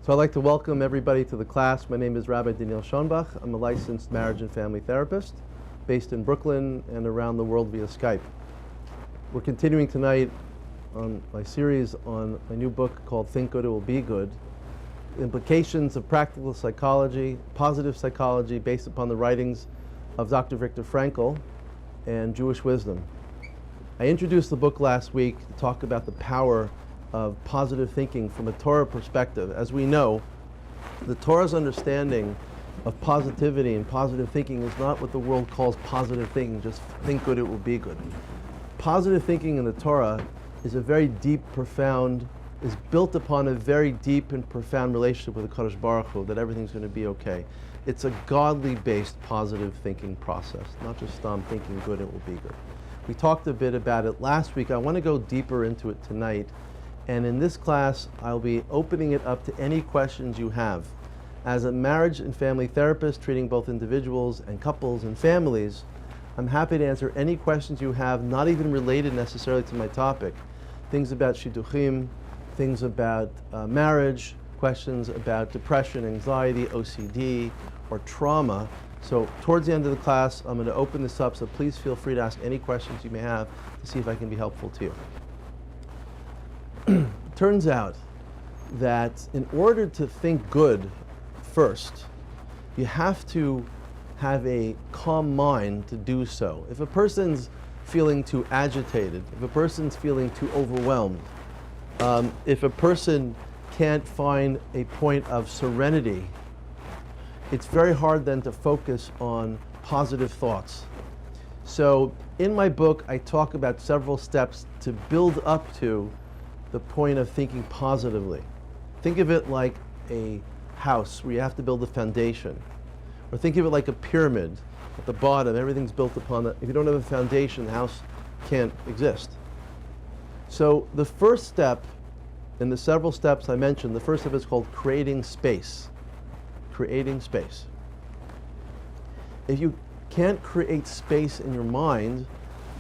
So I'd like to welcome everybody to the class. My name is Rabbi Schonbuch. I'm a licensed marriage and family therapist based in Brooklyn and around the world via Skype. We're continuing tonight on my series on my new book called Think Good, It Will Be Good, Implications of Practical Psychology, Positive Psychology based upon the writings of Dr. Viktor Frankl and Jewish wisdom. I introduced the book last week to talk about the power of positive thinking from a Torah perspective. As we know, the Torah's understanding of positivity and positive thinking is not what the world calls positive thinking, just think good, it will be good. Positive thinking in the Torah is a very deep, profound, is built upon a very deep and profound relationship with the Kadosh Baruch Hu, that everything's going to be okay. It's a godly-based positive thinking process, not just thinking good, it will be good. We talked a bit about it last week. I want to go deeper into it tonight. And in this class, I'll be opening it up to any questions you have. As a marriage and family therapist treating both individuals and couples and families, I'm happy to answer any questions you have, not even related necessarily to my topic. Things about shidduchim, things about marriage, questions about depression, anxiety, OCD, or trauma. So towards the end of the class, I'm going to open this up, so please feel free to ask any questions you may have to see if I can be helpful to you. Turns out that in order to think good first, you have to have a calm mind to do so. If a person's feeling too agitated, if a person's feeling too overwhelmed, if a person can't find a point of serenity, it's very hard then to focus on positive thoughts. So in my book, I talk about several steps to build up to the point of thinking positively. Think of it like a house where you have to build a foundation. Or think of it like a pyramid. At the bottom, everything's built upon that. If you don't have a foundation, the house can't exist. So the first step in the several steps I mentioned, the first step is called creating space. Creating space. If you can't create space in your mind,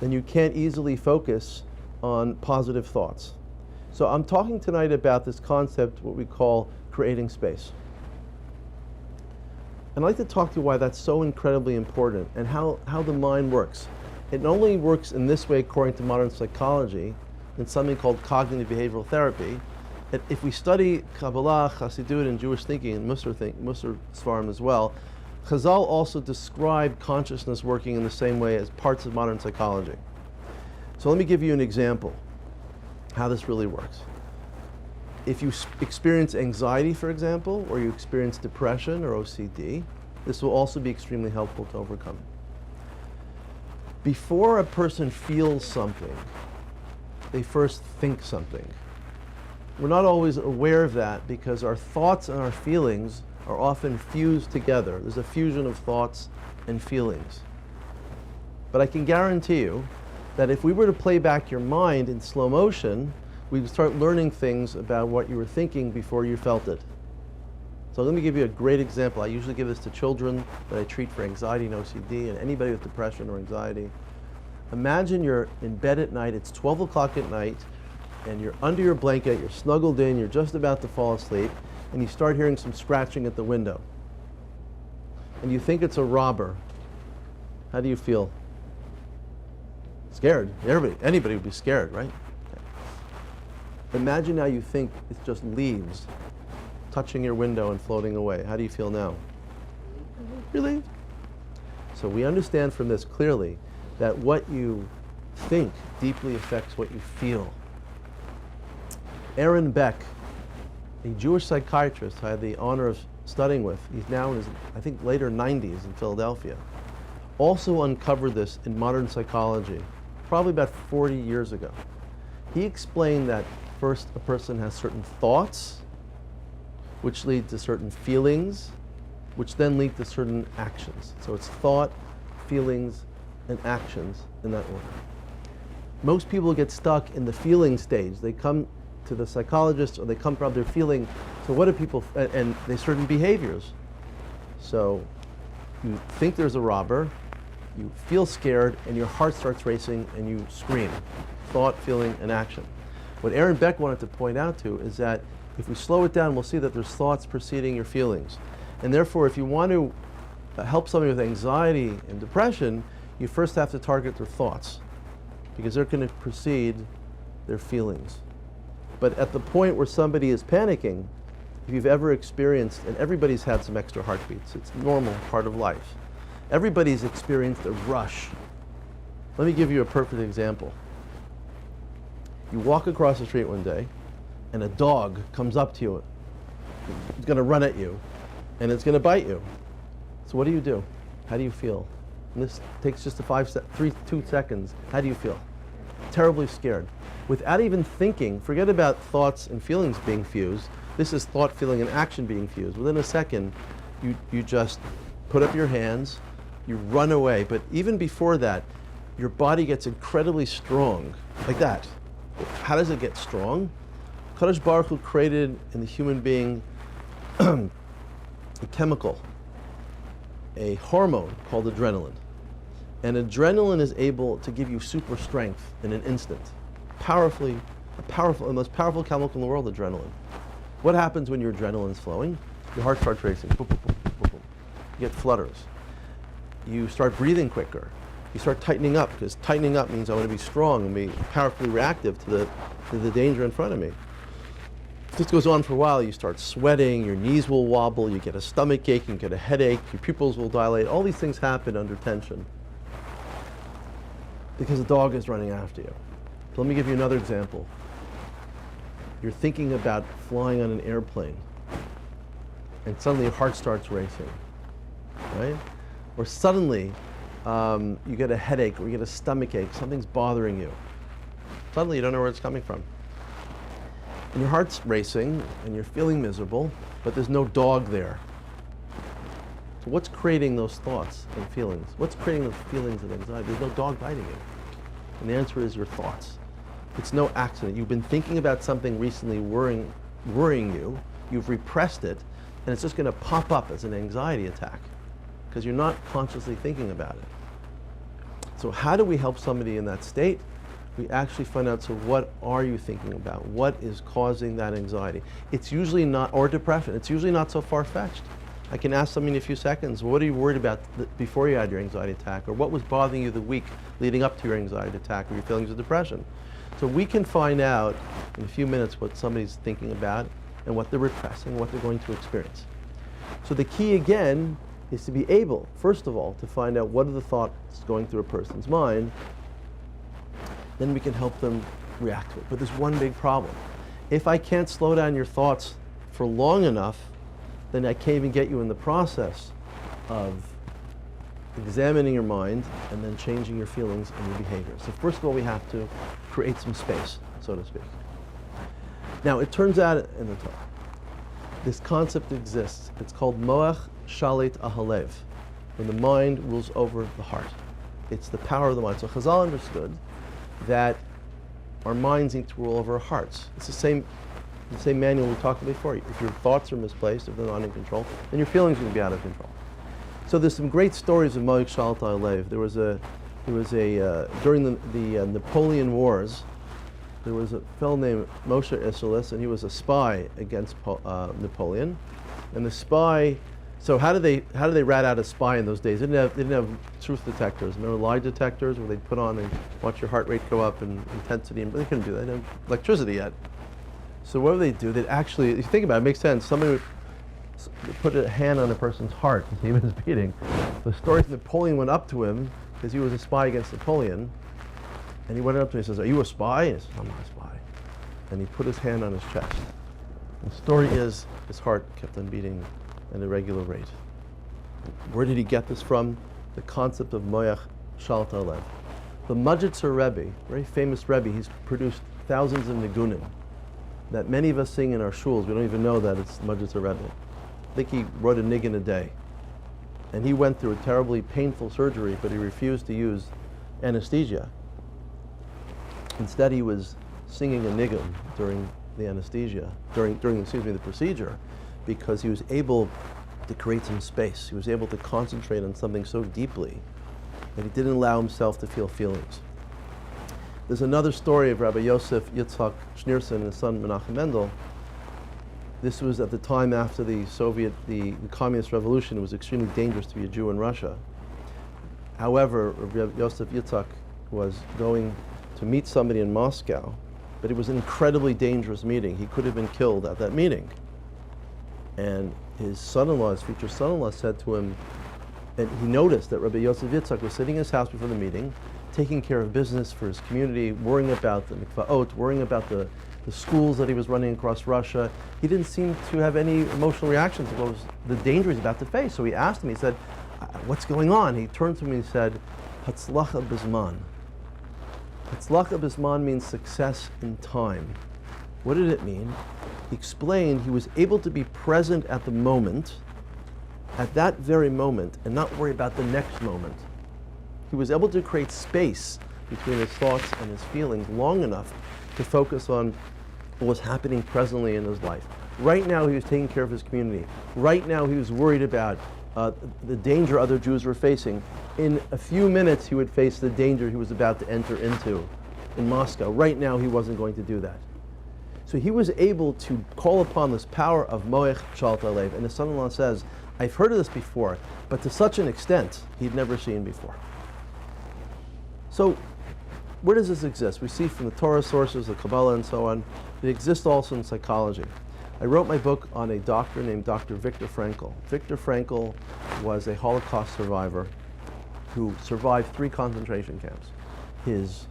then you can't easily focus on positive thoughts. So I'm talking tonight about this concept, what we call creating space. And I'd like to talk to you why that's so incredibly important and how the mind works. It not only works in this way according to modern psychology, in something called cognitive behavioral therapy. That if we study Kabbalah, Chassidut, and Jewish thinking, and Musar Svarim as well, Chazal also describe consciousness working in the same way as parts of modern psychology. So let me give you an example how this really works. If you experience anxiety, for example, or you experience depression or OCD, this will also be extremely helpful to overcome. Before a person feels something, they first think something. We're not always aware of that because our thoughts and our feelings are often fused together. There's a fusion of thoughts and feelings. But I can guarantee you that if we were to play back your mind in slow motion, we would start learning things about what you were thinking before you felt it. So let me give you a great example. I usually give this to children that I treat for anxiety and OCD and anybody with depression or anxiety. Imagine you're in bed at night, it's 12 o'clock at night, and you're under your blanket, you're snuggled in, you're just about to fall asleep, and you start hearing some scratching at the window. And you think it's a robber. How do you feel? Scared. Anybody would be scared, right? Okay. Imagine now you think it's just leaves touching your window and floating away. How do you feel now? Relieved. So we understand from this clearly that what you think deeply affects what you feel. Aaron Beck, a Jewish psychiatrist I had the honor of studying with, he's now in his, I think, later 90s in Philadelphia, also uncovered this in modern psychology, probably about 40 years ago. He explained that first a person has certain thoughts, which lead to certain feelings, which then lead to certain actions. So it's thought, feelings, and actions in that order. Most people get stuck in the feeling stage. They come to the psychologist or they come from their feeling, so what do people, and there's certain behaviors. So you think there's a robber, you feel scared, and your heart starts racing and you scream. Thought, feeling, and action. What Aaron Beck wanted to point out to is that If we slow it down, we'll see that there's thoughts preceding your feelings. And therefore, if you want to help somebody with anxiety and depression, you first have to target their thoughts, because they're going to precede their feelings. But at the point where somebody is panicking, if you've ever experienced, and everybody's had some extra heartbeats, it's a normal part of life. Everybody's experienced a rush. Let me give you a perfect example. You walk across the street one day, and a dog comes up to you. It's going to run at you, and it's going to bite you. So what do? How do you feel? And this takes just 2 seconds. How do you feel? Terribly scared. Without even thinking, forget about thoughts and feelings being fused. This is thought, feeling, and action being fused. Within a second, you just put up your hands, you run away. But even before that, your body gets incredibly strong, like that. How does it get strong? Kadosh Baruch Hu created in the human being a chemical, a hormone called adrenaline. And adrenaline is able to give you super strength in an instant. The most powerful chemical in the world, adrenaline. What happens when your adrenaline is flowing? Your heart starts racing. Boom, boom, boom, boom, boom. You get flutters. You start breathing quicker. You start tightening up, because tightening up means I want to be strong and be powerfully reactive to the danger in front of me. If this goes on for a while, you start sweating, your knees will wobble, you get a stomach ache, you get a headache, your pupils will dilate. All these things happen under tension because the dog is running after you. So let me give you another example. You're thinking about flying on an airplane, and suddenly your heart starts racing, right? Or suddenly you get a headache, or you get a stomach ache, something's bothering you. Suddenly you don't know where it's coming from. And your heart's racing, and you're feeling miserable, but there's no dog there. So what's creating those thoughts and feelings? What's creating those feelings of anxiety? There's no dog biting you. And the answer is your thoughts. It's no accident. You've been thinking about something recently worrying you, you've repressed it, and it's just going to pop up as an anxiety attack, because you're not consciously thinking about it. So how do we help somebody in that state? We actually find out, so what are you thinking about? What is causing that anxiety? It's usually not, or depression, it's usually not so far-fetched. I can ask somebody in a few seconds, what are you worried about before you had your anxiety attack? Or what was bothering you the week leading up to your anxiety attack or your feelings of depression? So we can find out in a few minutes what somebody's thinking about and what they're repressing, what they're going to experience. So the key again is to be able, first of all, to find out what are the thoughts going through a person's mind. Then we can help them react to it. But there's one big problem. If I can't slow down your thoughts for long enough, then I can't even get you in the process of examining your mind and then changing your feelings and your behavior. So first of all, we have to create some space, so to speak. Now, it turns out in the Torah, this concept exists. It's called Moach Shalit Ahalev, when the mind rules over the heart. It's the power of the mind. So Chazal understood that our minds need to rule over our hearts. It's the same manual we talked about before. If your thoughts are misplaced, if they're not in control, then your feelings are going to be out of control. So there's some great stories of Moach Shalit Ahalev. There was a during the Napoleon Wars, there was a fellow named Moshe Isserles, and he was a spy against Napoleon. And the spy, so how did they rat out a spy in those days? They didn't have truth detectors. Remember lie detectors where they'd put on and watch your heart rate go up and intensity, and they couldn't do that. They didn't have electricity yet. So what would they do? They'd actually, if you think about it, it makes sense. Somebody would put a hand on a person's heart to see if it was beating. The story is Napoleon went up to him, because he was a spy against Napoleon, and he went up to him and says, "Are you a spy?" And he says, "I'm not a spy." And he put his hand on his chest. And the story is his heart kept on beating at a regular rate. Where did he get this from? The concept of Moach Shalit Ahalev. The Majitzer Rebbe, very famous Rebbe, he's produced thousands of nigunim that many of us sing in our shuls. We don't even know that it's Majitzer Rebbe. I think he wrote a nigun a day. And he went through a terribly painful surgery, but he refused to use anesthesia. Instead, he was singing a nigun during the anesthesia, during the procedure, because he was able to create some space. He was able to concentrate on something so deeply that he didn't allow himself to feel feelings. There's another story of Rabbi Yosef Yitzhak Schneerson and his son Menachem Mendel. This was at the time after the communist revolution. It was extremely dangerous to be a Jew in Russia. However, Rabbi Yosef Yitzhak was going to meet somebody in Moscow, but it was an incredibly dangerous meeting. He could have been killed at that meeting. And his son-in-law, his future son-in-law, said to him, and he noticed that Rabbi Yosef Yitzhak was sitting in his house before the meeting, taking care of business for his community, worrying about the mikvaot, worrying about the schools that he was running across Russia. He didn't seem to have any emotional reaction to what was the danger he's about to face. So he asked him, he said, what's going on? He turned to me and he said, Hatzlacha Bizman. Hatzlacha Bizman means success in time. What did it mean? He explained he was able to be present at the moment, at that very moment, and not worry about the next moment. He was able to create space between his thoughts and his feelings long enough to focus on what was happening presently in his life. Right now he was taking care of his community. Right now he was worried about the danger other Jews were facing. In a few minutes he would face the danger he was about to enter into in Moscow. Right now he wasn't going to do that. So he was able to call upon this power of Moech Shalta Alev. And the son-in-law says, I've heard of this before, but to such an extent he'd never seen before. So where does this exist? We see from the Torah sources, the Kabbalah and so on. It exists also in psychology. I wrote my book on a doctor named Dr. Viktor Frankl. Viktor Frankl was a Holocaust survivor who survived 3 concentration camps. His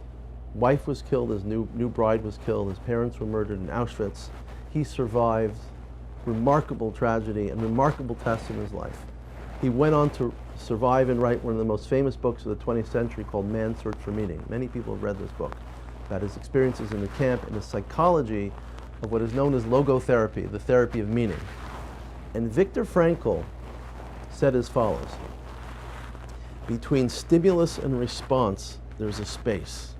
wife was killed, his new bride was killed, his parents were murdered in Auschwitz. He survived remarkable tragedy and remarkable tests in his life. He went on to survive and write one of the most famous books of the 20th century called Man's Search for Meaning. Many people have read this book about his experiences in the camp and the psychology of what is known as logotherapy, the therapy of meaning. And Viktor Frankl said as follows: between stimulus and response, there's a space.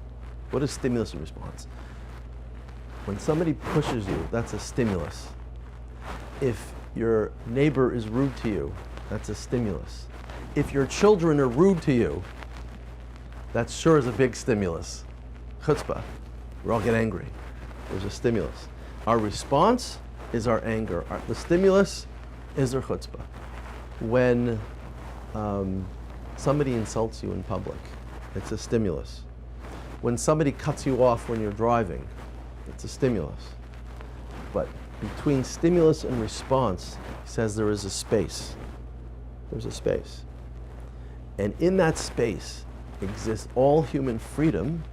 What is stimulus and response? When somebody pushes you, that's a stimulus. If your neighbor is rude to you, that's a stimulus. If your children are rude to you, that sure is a big stimulus. Chutzpah. We all get angry. There's a stimulus. Our response is our anger. The stimulus is our chutzpah. When somebody insults you in public, it's a stimulus. When somebody cuts you off when you're driving, it's a stimulus. But between stimulus and response, he says there is a space. There's a space. And in that space exists all human freedom,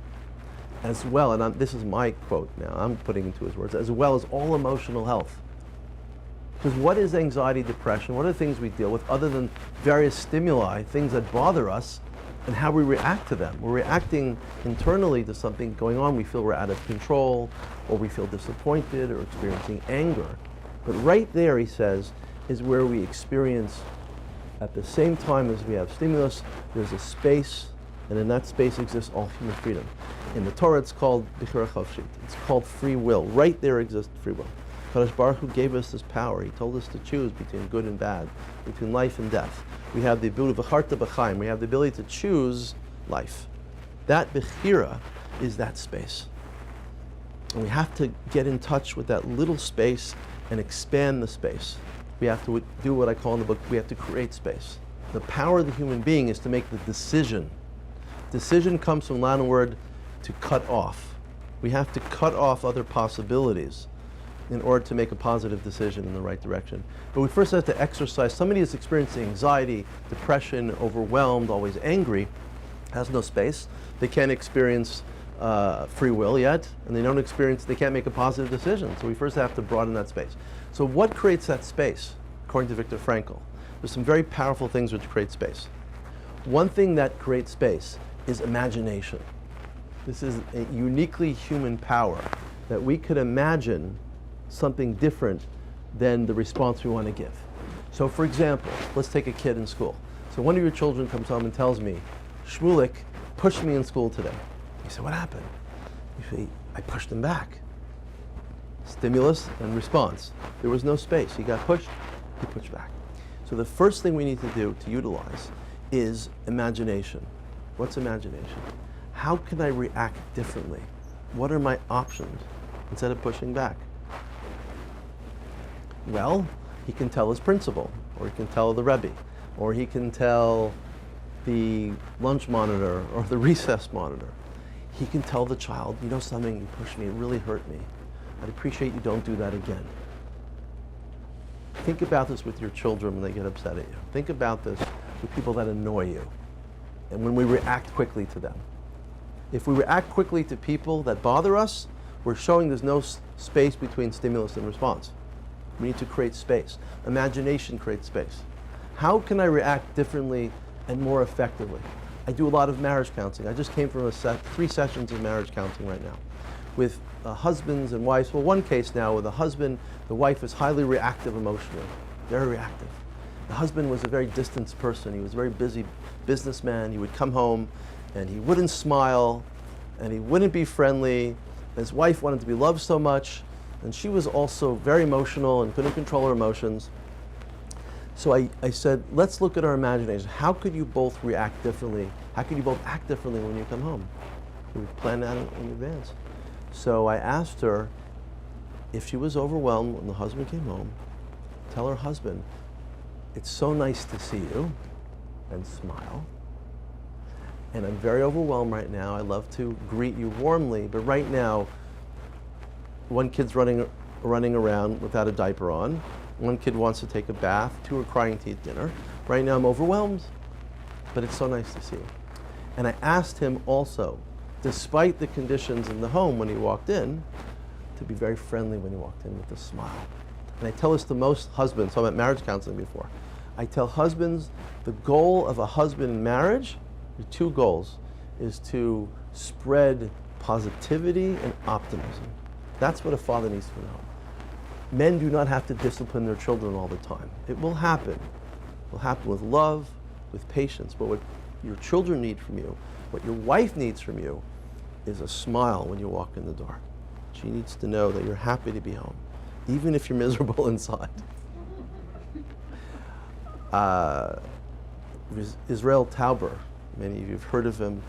as well, and this is my quote now, I'm putting into his words, as well as all emotional health. Because what is anxiety, depression? What are the things we deal with other than various stimuli, things that bother us, and how we react to them? We're reacting internally to something going on. We feel we're out of control, or we feel disappointed, or experiencing anger. But right there, he says, is where we experience, at the same time as we have stimulus, there's a space, and in that space exists all human freedom. In the Torah, it's called Bichura Chavshit. It's called free will. Right there exists free will. Kadosh Baruch Hu gave us this power. He told us to choose between good and bad, between life and death. We have the ability of V'charta b'chaim. We have the ability to choose life. That Bechira is that space. And we have to get in touch with that little space and expand the space. We have to do what I call in the book, we have to create space. The power of the human being is to make the decision. Decision comes from the Latin word to cut off. We have to cut off other possibilities in order to make a positive decision in the right direction. But we first have to exercise. Somebody who's experiencing anxiety, depression, overwhelmed, always angry, has no space. They can't experience free will yet, and they can't make a positive decision. So we first have to broaden that space. So what creates that space, according to Viktor Frankl? There's some very powerful things which create space. One thing that creates space is imagination. This is a uniquely human power, that we could imagine something different than the response we want to give. So for example, let's take a kid in school. So one of your children comes home and tells me, Shmulik pushed me in school today. You say, what happened? You say, I pushed him back. Stimulus and response. There was no space. He got pushed, he pushed back. So the first thing we need to do to utilize is imagination. What's imagination? How can I react differently? What are my options instead of pushing back? Well, he can tell his principal, or he can tell the Rabbi, or he can tell the lunch monitor or the recess monitor. He can tell the child, you know something, you pushed me, it really hurt me. I'd appreciate you don't do that again. Think about this with your children when they get upset at you. Think about this with people that annoy you, and when we react quickly to them. If we react quickly to people that bother us, we're showing there's no space between stimulus and response. We need to create space. Imagination creates space. How can I react differently and more effectively? I do a lot of marriage counseling. I just came from 3 sessions of marriage counseling right now with husbands and wives. Well, one case now with a husband, the wife is highly reactive emotionally, very reactive. The husband was a very distant person. He was a very busy businessman. He would come home and he wouldn't smile and he wouldn't be friendly. His wife wanted to be loved so much, and she was also very emotional and couldn't control her emotions. So I said, let's look at our imagination. How could you both react differently? How could you both act differently when you come home? We planned that in advance. So I asked her if she was overwhelmed when the husband came home, tell her husband, it's so nice to see you, and smile. And I'm very overwhelmed right now. I love to greet you warmly, but right now, one kid's running around without a diaper on. One kid wants to take a bath. 2 are crying to eat dinner. Right now I'm overwhelmed, but it's so nice to see you. And I asked him also, despite the conditions in the home when he walked in, to be very friendly when he walked in with a smile. And I tell this to most husbands, so I'm at marriage counseling before. I tell husbands the goal of a husband in marriage, the 2 goals, is to spread positivity and optimism. That's what a father needs to know. Men do not have to discipline their children all the time. It will happen. It will happen with love, with patience. But what your children need from you, what your wife needs from you, is a smile when you walk in the door. She needs to know that you're happy to be home, even if you're miserable inside. Israel Tauber, many of you have heard of him.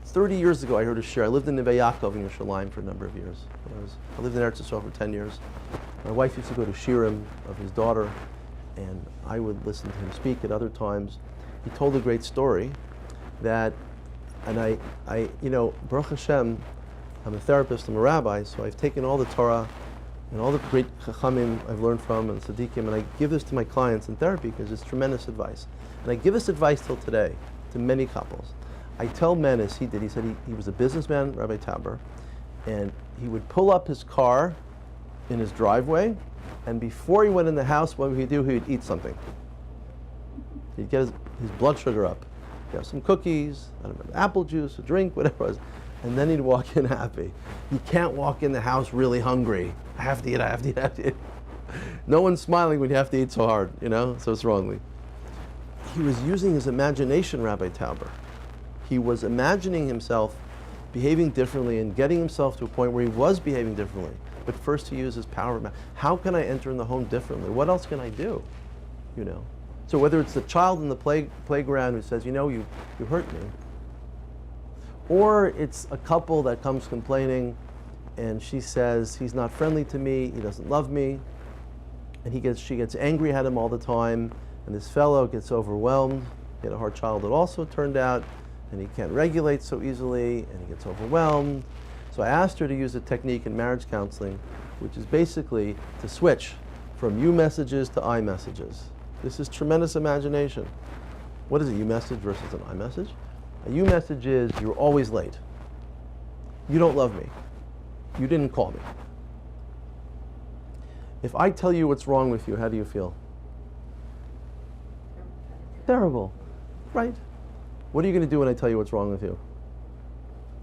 30 years ago, I heard a share. I lived in Neve Yaakov in Yerushalayim for a number of years. I lived in Eretz Yisrael for 10 years. My wife used to go to shirim of his daughter, and I would listen to him speak at other times. He told a great story that, and I, you know, Baruch Hashem, I'm a therapist, I'm a rabbi, so I've taken all the Torah and all the great chachamim I've learned from and tzaddikim, and I give this to my clients in therapy because it's tremendous advice. And I give this advice till today to many couples. I tell men, as he did, he said he was a businessman, Rabbi Tauber, and he would pull up his car in his driveway, and before he went in the house, what would he do? He would eat something. He'd get his blood sugar up. He'd have some cookies, I don't know, apple juice, a drink, whatever it was, and then he'd walk in happy. You can't walk in the house really hungry. I have to eat, I have to eat, I have to eat. No one's smiling when you have to eat so hard, you know, so strongly. He was using his imagination, Rabbi Tauber. He was imagining himself behaving differently and getting himself to a point where he was behaving differently. But first he used his power of how can I enter in the home differently? What else can I do? You know. So whether it's the child in the playground who says, you know, you hurt me, or it's a couple that comes complaining and she says, he's not friendly to me, he doesn't love me, and she gets angry at him all the time, and this fellow gets overwhelmed. He had a hard childhood also, it turned out, and he can't regulate so easily, and he gets overwhelmed. So I asked her to use a technique in marriage counseling, which is basically to switch from you messages to I messages. This is tremendous imagination. What is a you message versus an I message? A you message is, you're always late. You don't love me. You didn't call me. If I tell you what's wrong with you, how do you feel? Terrible, right? What are you going to do when I tell you what's wrong with you?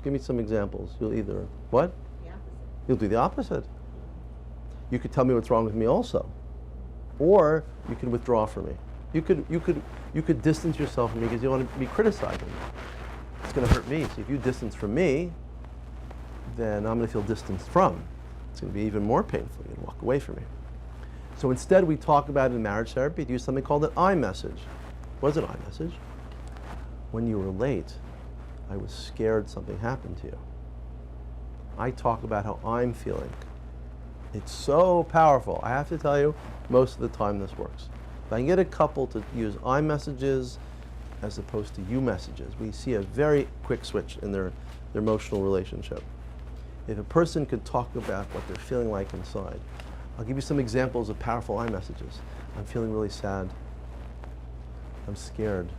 Give me some examples. You'll either, what? The opposite. You'll do the opposite. You could tell me what's wrong with me also. Or you can withdraw from me. You could distance yourself from me because you don't want to be criticizing. It's going to hurt me. So if you distance from me, then I'm going to feel distanced from. It's going to be even more painful. You're going to walk away from me. So instead we talk about in marriage therapy, to use something called an I message. What is an I message? When you were late, I was scared something happened to you. I talk about how I'm feeling. It's so powerful. I have to tell you, most of the time this works. If I can get a couple to use I messages as opposed to you messages, we see a very quick switch in their emotional relationship. If a person could talk about what they're feeling like inside, I'll give you some examples of powerful I messages. I'm feeling really sad. I'm scared.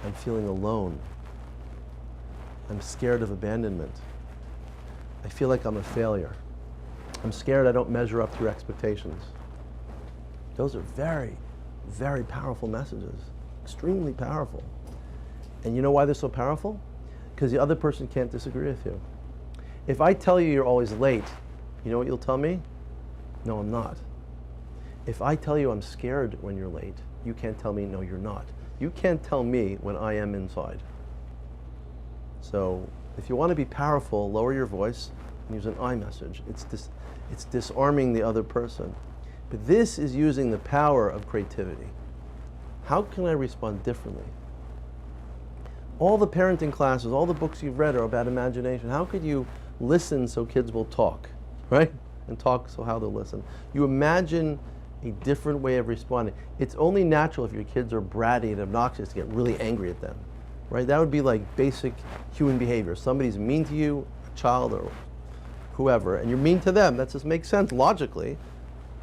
I'm feeling alone. I'm scared of abandonment. I feel like I'm a failure. I'm scared I don't measure up to your expectations. Those are very, very powerful messages. Extremely powerful. And you know why they're so powerful? Because the other person can't disagree with you. If I tell you you're always late, you know what you'll tell me? No, I'm not. If I tell you I'm scared when you're late, you can't tell me, no, you're not. You can't tell me when I am inside. So if you want to be powerful, lower your voice and use an I message. It's disarming the other person. But this is using the power of creativity. How can I respond differently? All the parenting classes, all the books you've read are about imagination. How could you listen so kids will talk, right? And talk so how they'll listen. You imagine a different way of responding. It's only natural if your kids are bratty and obnoxious to get really angry at them, right? That would be like basic human behavior. Somebody's mean to you, a child or whoever, and you're mean to them. That just makes sense logically,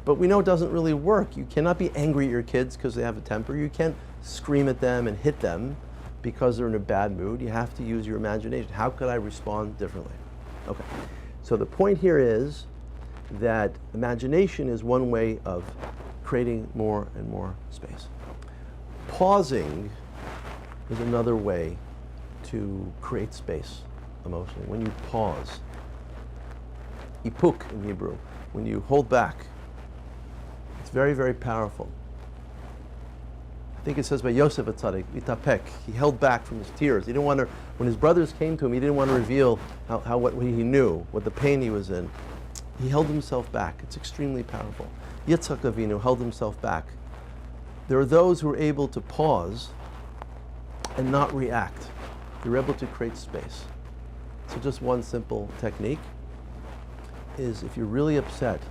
but we know it doesn't really work. You cannot be angry at your kids because they have a temper. You can't scream at them and hit them because they're in a bad mood. You have to use your imagination. How could I respond differently? Okay, so the point here is that imagination is one way of creating more and more space. Pausing is another way to create space emotionally. When you pause, ipuk in Hebrew, when you hold back, it's very, very powerful. I think it says by Yosef HaTzadik, itapek, he held back from his tears. He didn't want to, when his brothers came to him, he didn't want to reveal what he knew, what the pain he was in. He held himself back. It's extremely powerful. Yitzhak Avinu held himself back. There are those who are able to pause and not react. They're able to create space. So just one simple technique is if you're really upset,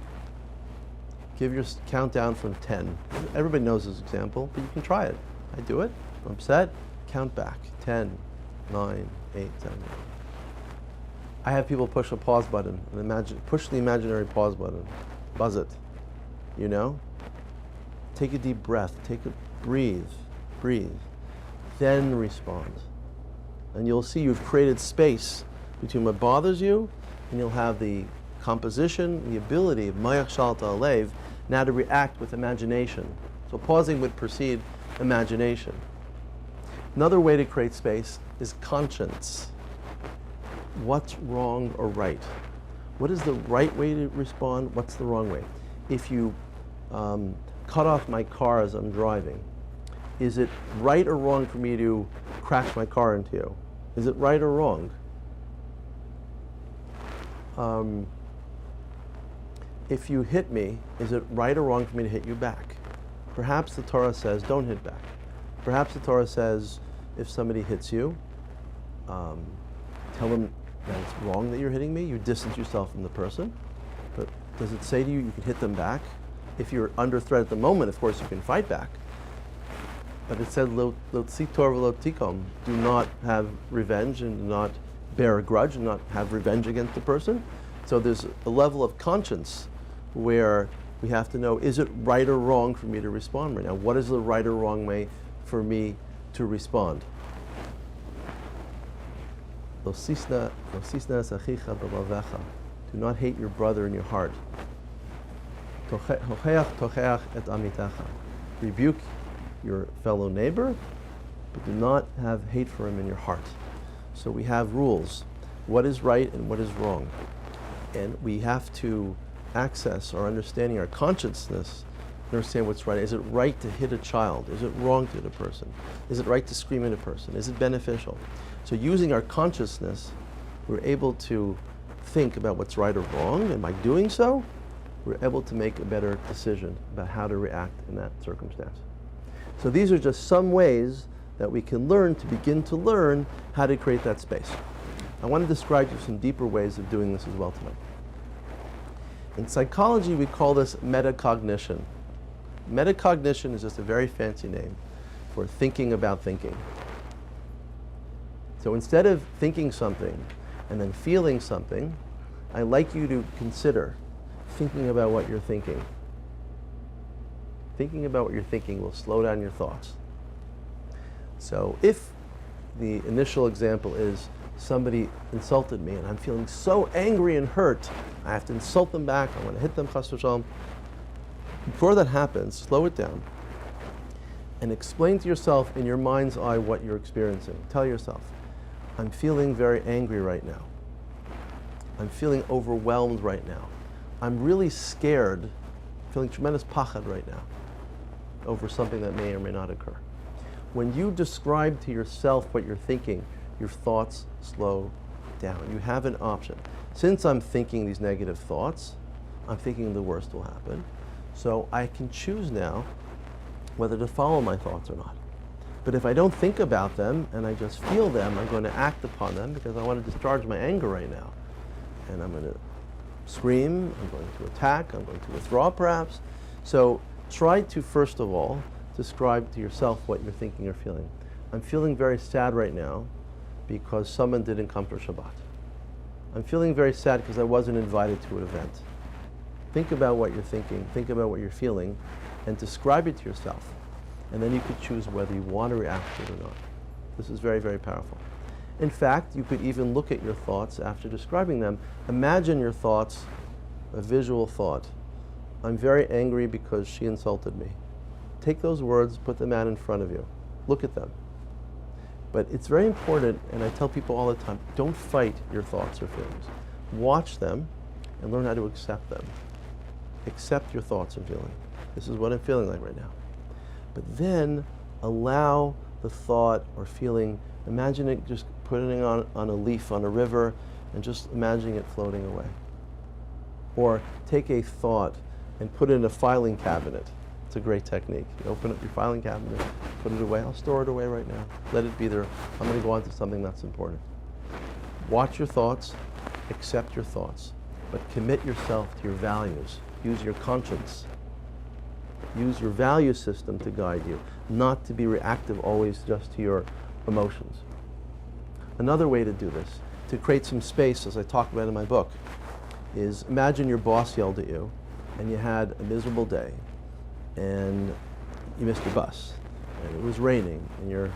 give your countdown from 10. Everybody knows this example, but you can try it. I do it. I'm upset, count back. 10, 9, 8, 7. I have people push a pause button and push the imaginary pause button. Buzz it. You know? Take a deep breath. Breathe. Then respond. And you'll see you've created space between what bothers you, and you'll have the composition, the ability of Mayach Shalta Alev now to react with imagination. So pausing would precede imagination. Another way to create space is conscience. What's wrong or right? What is the right way to respond? What's the wrong way? If you cut off my car as I'm driving, is it right or wrong for me to crash my car into you? Is it right or wrong? If you hit me, is it right or wrong for me to hit you back? Perhaps the Torah says don't hit back. Perhaps the Torah says if somebody hits you, tell them that it's wrong that you're hitting me. You distance yourself from the person. But does it say to you you can hit them back? If you're under threat at the moment, of course you can fight back. But it said lo tzitor v'lo tikom. Do not have revenge and do not bear a grudge and not have revenge against the person. So there's a level of conscience where we have to know, is it right or wrong for me to respond right now? What is the right or wrong way for me to respond? Lo sisna es achicha b'levecha. Do not hate your brother in your heart. Tocheach et amitecha. Rebuke your fellow neighbor, but do not have hate for him in your heart. So we have rules. What is right and what is wrong? And we have to access our understanding, our consciousness, and understand what's right. Is it right to hit a child? Is it wrong to hit a person? Is it right to scream at a person? Is it beneficial? So using our consciousness, we're able to think about what's right or wrong, and by doing so, we're able to make a better decision about how to react in that circumstance. So these are just some ways that we can learn to begin to learn how to create that space. I want to describe to you some deeper ways of doing this as well tonight. In psychology, we call this metacognition. Metacognition is just a very fancy name for thinking about thinking. So instead of thinking something and then feeling something, I'd like you to consider thinking about what you're thinking. Thinking about what you're thinking will slow down your thoughts. So if the initial example is somebody insulted me and I'm feeling so angry and hurt, I have to insult them back, I want to hit them, chas v'shalom. Before that happens, slow it down and explain to yourself in your mind's eye what you're experiencing. Tell yourself, I'm feeling very angry right now. I'm feeling overwhelmed right now. I'm really scared, feeling tremendous pachad right now over something that may or may not occur. When you describe to yourself what you're thinking, your thoughts slow down. You have an option. Since I'm thinking these negative thoughts, I'm thinking the worst will happen. So I can choose now whether to follow my thoughts or not. But if I don't think about them and I just feel them, I'm going to act upon them because I want to discharge my anger right now. And I'm going to scream, I'm going to attack, I'm going to withdraw perhaps. So try to, first of all, describe to yourself what you're thinking or feeling. I'm feeling very sad right now because someone didn't come for Shabbat. I'm feeling very sad because I wasn't invited to an event. Think about what you're thinking, think about what you're feeling, and describe it to yourself. And then you could choose whether you want to react to it or not. This is very, very powerful. In fact, you could even look at your thoughts after describing them. Imagine your thoughts, a visual thought. I'm very angry because she insulted me. Take those words, put them out in front of you. Look at them. But it's very important, and I tell people all the time, don't fight your thoughts or feelings. Watch them and learn how to accept them. Accept your thoughts and feelings. This is what I'm feeling like right now. But then allow the thought or feeling, imagine it just putting it on a leaf on a river and just imagining it floating away. Or take a thought and put it in a filing cabinet. It's a great technique. You open up your filing cabinet, put it away. I'll store it away right now. Let it be there. I'm going to go on to something that's important. Watch your thoughts, accept your thoughts, but commit yourself to your values. Use your conscience. Use your value system to guide you, not to be reactive always just to your emotions. Another way to do this, to create some space, as I talk about in my book, is imagine your boss yelled at you and you had a miserable day and you missed your bus and it was raining and your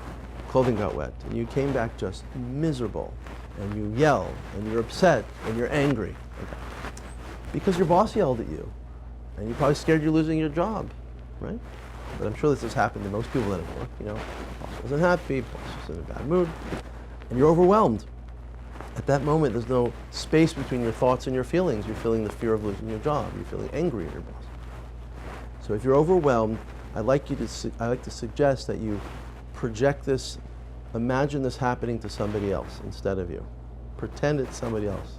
clothing got wet and you came back just miserable and you yell and you're upset and you're angry. Okay. Because your boss yelled at you and you're probably scared you're losing your job, right? But I'm sure this has happened to most people that have worked. You know, boss wasn't happy, boss was in a bad mood, and you're overwhelmed. At that moment, there's no space between your thoughts and your feelings. You're feeling the fear of losing your job. You're feeling angry at your boss. So if you're overwhelmed, I like to suggest that you project this, imagine this happening to somebody else instead of you. Pretend it's somebody else.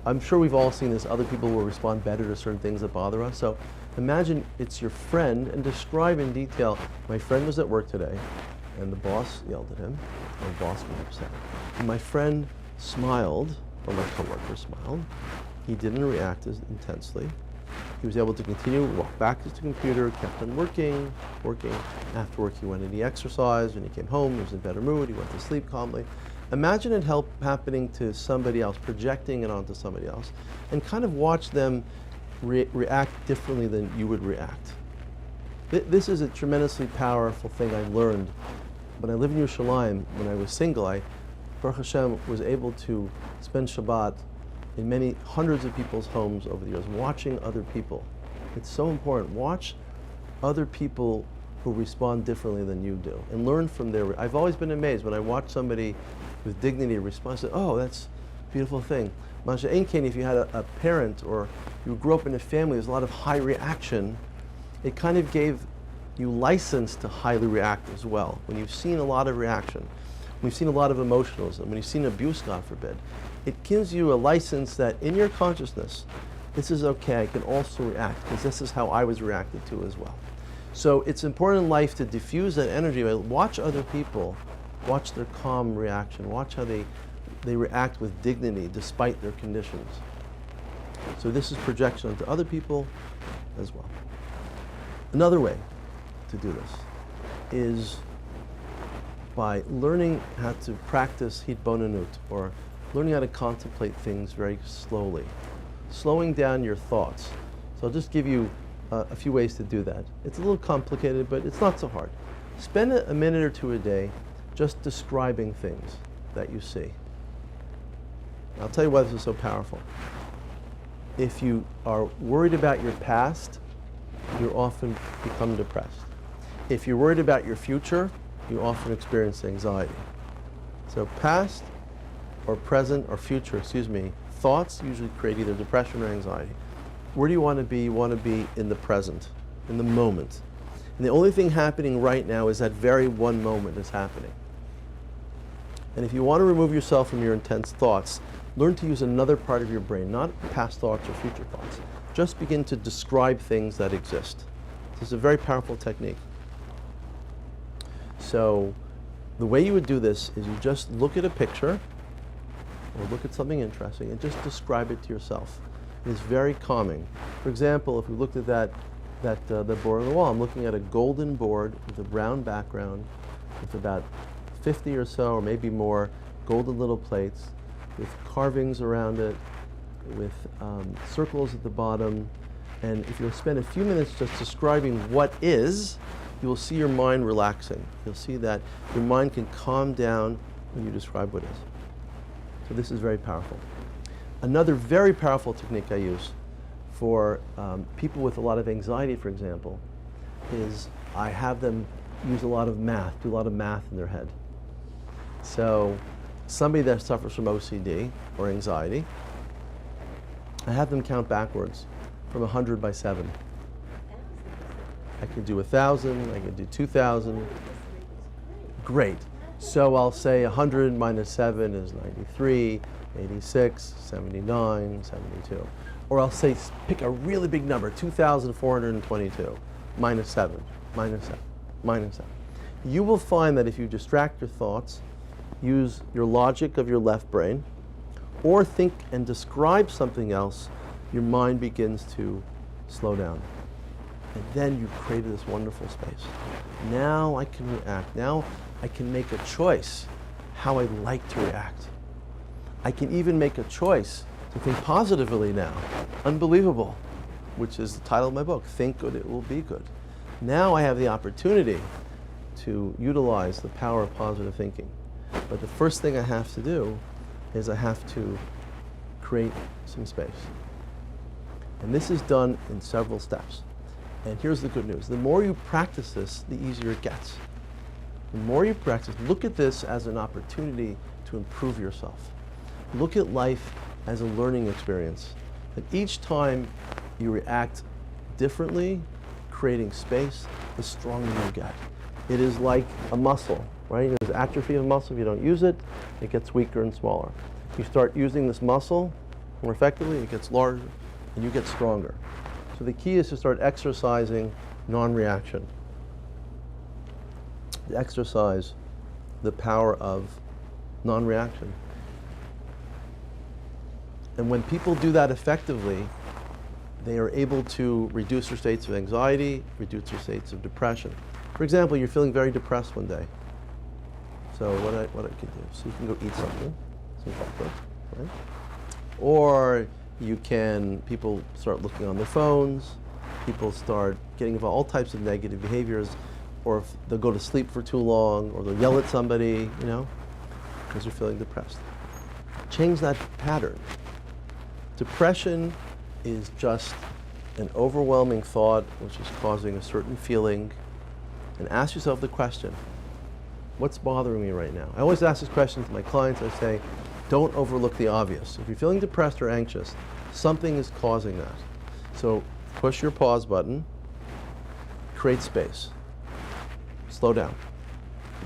I'm sure we've all seen this. Other people will respond better to certain things that bother us. So imagine it's your friend and describe in detail, my friend was at work today and the boss yelled at him, or the boss was upset. And my friend smiled, or my coworker smiled. He didn't react as intensely. He was able to continue, walk back to the computer, kept on working. After work he went and he exercised. When he came home, he was in a better mood. He went to sleep calmly. Imagine it happening to somebody else, projecting it onto somebody else, and kind of watch them react differently than you would react. This is a tremendously powerful thing I learned. When I lived in Yerushalayim, when I was single, I, Baruch Hashem, was able to spend Shabbat in many hundreds of people's homes over the years, watching other people. It's so important. Watch other people who respond differently than you do, and learn from their. I've always been amazed when I watch somebody with dignity respond. I say, "Oh, that's a beautiful thing." Masha Einkein, if you had a parent or you grew up in a family, there's a lot of high reaction. It kind of gave you license to highly react as well. When you've seen a lot of reaction, when you've seen a lot of emotionalism, when you've seen abuse, God forbid, it gives you a license that in your consciousness, this is okay, I can also react, because this is how I was reacted to as well. So it's important in life to diffuse that energy. Watch other people, watch their calm reaction, watch how they react with dignity despite their conditions. So this is projection onto other people as well. Another way to do this is by learning how to practice Hidabroot, or learning how to contemplate things very slowly, slowing down your thoughts. So I'll just give you a few ways to do that. It's a little complicated, but it's not so hard. Spend a minute or two a day just describing things that you see. I'll tell you why this is so powerful. If you are worried about your past, you often become depressed. If you're worried about your future, you often experience anxiety. So past or present or future, thoughts usually create either depression or anxiety. Where do you want to be? You want to be in the present, in the moment. And the only thing happening right now is that very one moment is happening. And if you want to remove yourself from your intense thoughts, learn to use another part of your brain, not past thoughts or future thoughts. Just begin to describe things that exist. This is a very powerful technique. So the way you would do this is you just look at a picture or look at something interesting and just describe it to yourself. It is very calming. For example, if we looked at the board on the wall, I'm looking at a golden board with a brown background with about 50 or so, or maybe more, golden little plates with carvings around it, with circles at the bottom. And if you'll spend a few minutes just describing what is, you will see your mind relaxing. You'll see that your mind can calm down when you describe what is. So this is very powerful. Another very powerful technique I use for people with a lot of anxiety, for example, is I have them use a lot of math, do a lot of math in their head. So somebody that suffers from OCD or anxiety, I have them count backwards from 100 by 7. I can do 1,000, I can do 2,000. Great. So I'll say 100 minus 7 is 93, 86, 79, 72. Or I'll say, pick a really big number, 2,422, minus 7, minus 7, minus 7. You will find that if you distract your thoughts, use your logic of your left brain, or think and describe something else, your mind begins to slow down. And then you've created this wonderful space. Now I can react. Now I can make a choice how I'd like to react. I can even make a choice to think positively now. Unbelievable, which is the title of my book, Think Good, It Will Be Good. Now I have the opportunity to utilize the power of positive thinking. But the first thing I have to do is I have to create some space. And this is done in several steps. And here's the good news. The more you practice this, the easier it gets. The more you practice, look at this as an opportunity to improve yourself. Look at life as a learning experience. And each time you react differently, creating space, the stronger you get. It is like a muscle, right? There's atrophy of a muscle. If you don't use it, it gets weaker and smaller. If you start using this muscle more effectively, it gets larger and you get stronger. So the key is to start exercising non-reaction. Exercise the power of non-reaction. And when people do that effectively, they are able to reduce their states of anxiety, reduce their states of depression. For example, you're feeling very depressed one day. So what I can do, so you can go eat something, some chocolate, right? Or you can, people start looking on their phones, people start getting involved, all types of negative behaviors, or if they'll go to sleep for too long, or they'll yell at somebody, because they're feeling depressed. Change that pattern. Depression is just an overwhelming thought which is causing a certain feeling. And ask yourself the question, what's bothering me right now? I always ask this question to my clients. I say, don't overlook the obvious. If you're feeling depressed or anxious, something is causing that. So push your pause button, create space, slow down.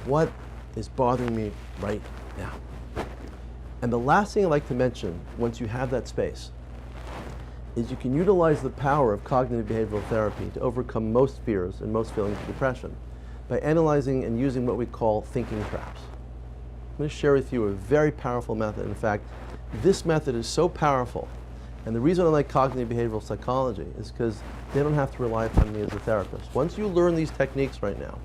What is bothering me right now? And the last thing I'd like to mention, once you have that space, is you can utilize the power of cognitive behavioral therapy to overcome most fears and most feelings of depression by analyzing and using what we call thinking traps. I'm going to share with you a very powerful method. In fact, this method is so powerful And the reason I like cognitive behavioral psychology is because they don't have to rely upon me as a therapist. Once you learn these techniques right now,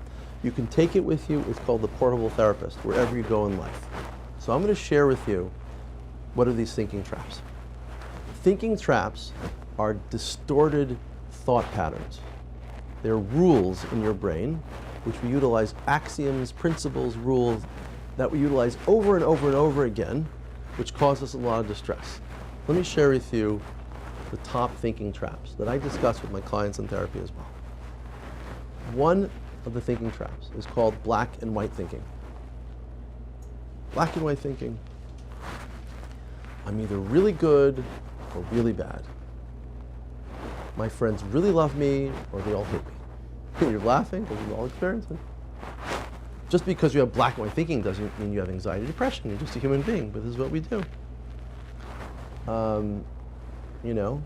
you can take it with you. It's called the portable therapist, wherever you go in life. So I'm going to share with you what are these thinking traps. Thinking traps are distorted thought patterns. They're rules in your brain, which we utilize axioms, principles, rules that we utilize over and over and over again, which cause us a lot of distress. Let me share with you the top thinking traps that I discuss with my clients in therapy as well. One of the thinking traps is called black and white thinking. Black and white thinking. I'm either really good or really bad. My friends really love me or they all hate me. You're laughing because we all experience it. Just because you have black and white thinking doesn't mean you have anxiety or depression. You're just a human being, but this is what we do. You know,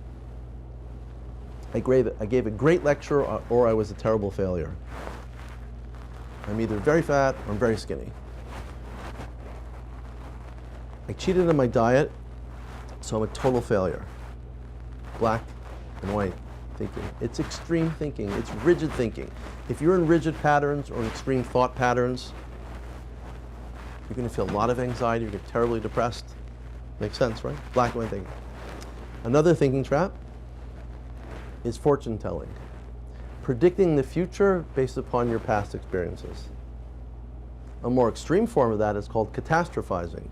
I gave a great lecture or I was a terrible failure. I'm either very fat or I'm very skinny. I cheated on my diet, so I'm a total failure. Black and white thinking. It's extreme thinking. It's rigid thinking. If you're in rigid patterns or in extreme thought patterns, you're going to feel a lot of anxiety. You're going to get terribly depressed. Makes sense, right? Black and white thinking. Another thinking trap is fortune telling. Predicting the future based upon your past experiences. A more extreme form of that is called catastrophizing.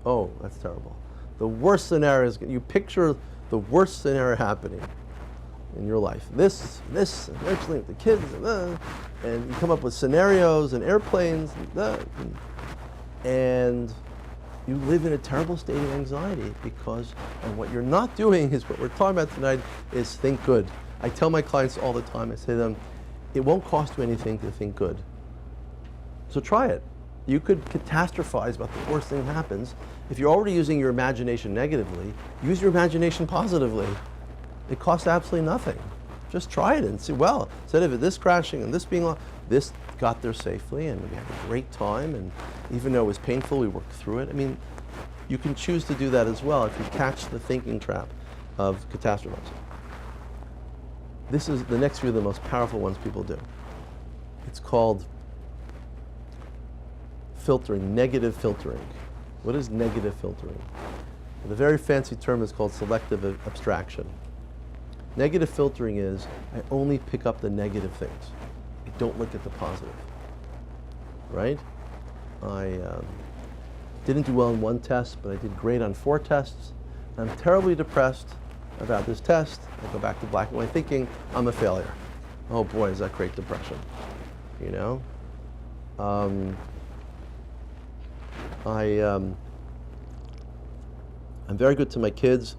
Oh, that's terrible. The worst scenarios, you picture the worst scenario happening in your life. This, eventually with the kids, and you come up with scenarios and airplanes, and you live in a terrible state of anxiety because, and what you're not doing is what we're talking about tonight is think good. I tell my clients all the time, I say to them, it won't cost you anything to think good. So try it. You could catastrophize about the worst thing that happens. If you're already using your imagination negatively, use your imagination positively. It costs absolutely nothing. Just try it and see, well, instead of this crashing and this being, this got there safely and we had a great time, and even though it was painful, we worked through it. I mean, you can choose to do that as well if you catch the thinking trap of catastrophizing. This is the next few of the most powerful ones people do. It's called filtering, negative filtering. What is negative filtering? The very fancy term is called selective abstraction. Negative filtering is, I only pick up the negative things. I don't look at the positive, right? I didn't do well in one test, but I did great on 4 tests. I'm terribly depressed about this test. I go back to black and white thinking, I'm a failure. Oh boy, is that create depression, you know? I'm very good to my kids,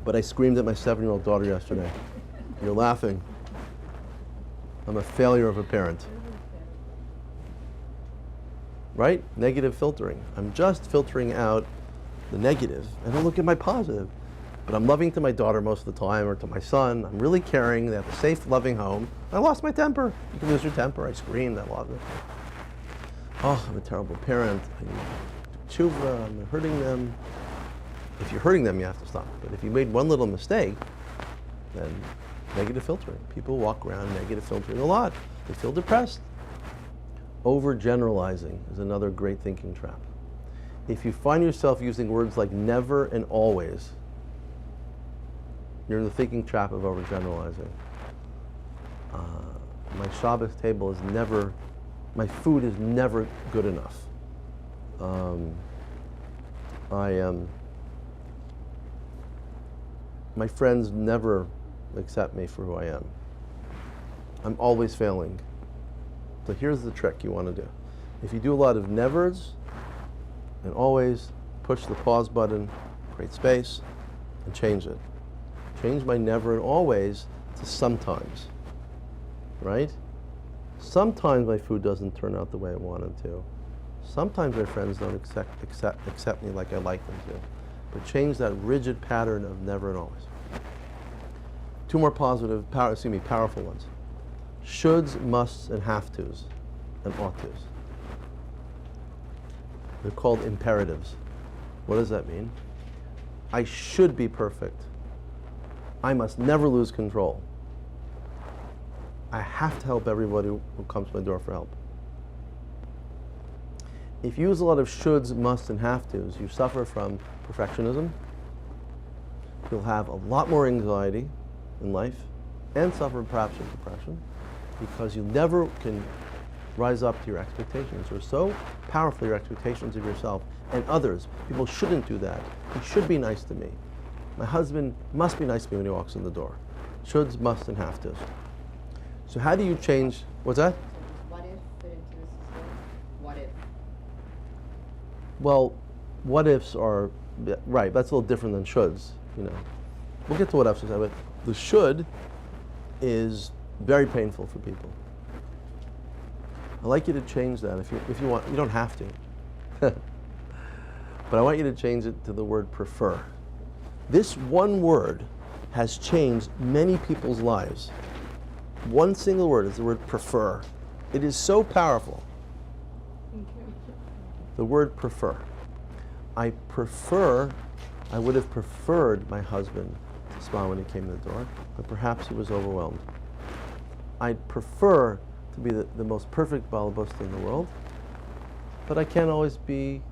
but I screamed at my 7-year-old daughter yesterday. You're laughing. I'm a failure of a parent. Right? Negative filtering. I'm just filtering out the negative. I don't look at my positive. But I'm loving to my daughter most of the time, or to my son. I'm really caring. They have a safe, loving home. I lost my temper. You can lose your temper. I screamed. I lost it. Oh, I'm a terrible parent. I do tshuva. I'm hurting them. If you're hurting them, you have to stop. But if you made one little mistake, then negative filtering. People walk around negative filtering a lot. They feel depressed. Overgeneralizing is another great thinking trap. If you find yourself using words like never and always, you're in the thinking trap of overgeneralizing. My Shabbos table is never, my food is never good enough. My friends never accept me for who I am. I'm always failing. So here's the trick you want to do. If you do a lot of nevers and always, push the pause button, create space, and change it. Change my never and always to sometimes, right? Sometimes my food doesn't turn out the way I want it to. Sometimes my friends don't accept me like I like them to. But change that rigid pattern of never and always. 2 more powerful ones. Shoulds, musts, and have-tos, and ought-tos. They're called imperatives. What does that mean? I should be perfect. I must never lose control. I have to help everybody who comes to my door for help. If you use a lot of shoulds, musts, and have tos, you suffer from perfectionism. You'll have a lot more anxiety in life and suffer perhaps from depression because you never can rise up to your expectations. You're so powerful, your expectations of yourself and others. People shouldn't do that. He should be nice to me. My husband must be nice to me when he walks in the door. Shoulds, musts, and have tos. So how do you change? What's that? What if fit into the system? What if? Well, what ifs are right. That's a little different than shoulds. You know, we'll get to what ifs in a second, but the should is very painful for people. I'd like you to change that if you want. You don't have to, but I want you to change it to the word prefer. This one word has changed many people's lives. One single word is the word prefer. It is so powerful. The word prefer. I would have preferred my husband to smile when he came in the door, but perhaps he was overwhelmed. I'd prefer to be the most perfect balabust in the world, but I can't always be